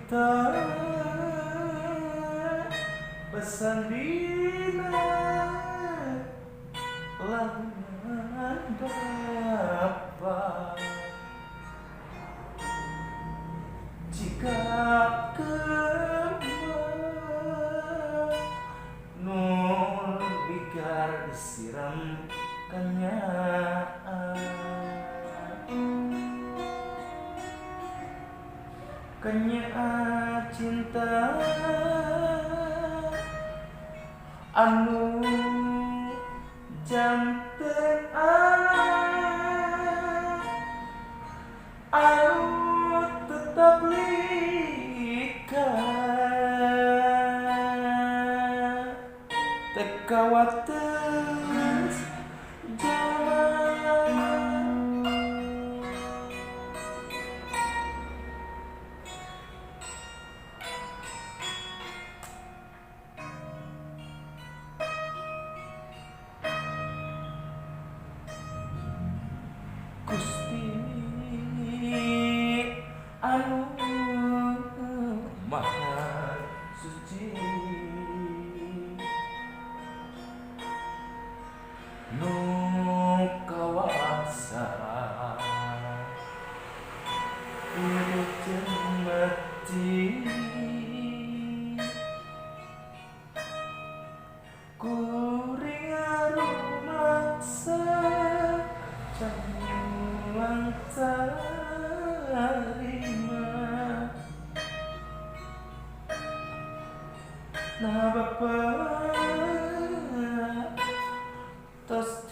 kita pesan dina lagunan dapat jika kembang nur bigar disiram kanya cinta anu janten anu tetap lika teka wates jalan Gusti anu maha suci nu kawasa hidup jeung mati kuring rumaksa jangan terima nah Bapa tos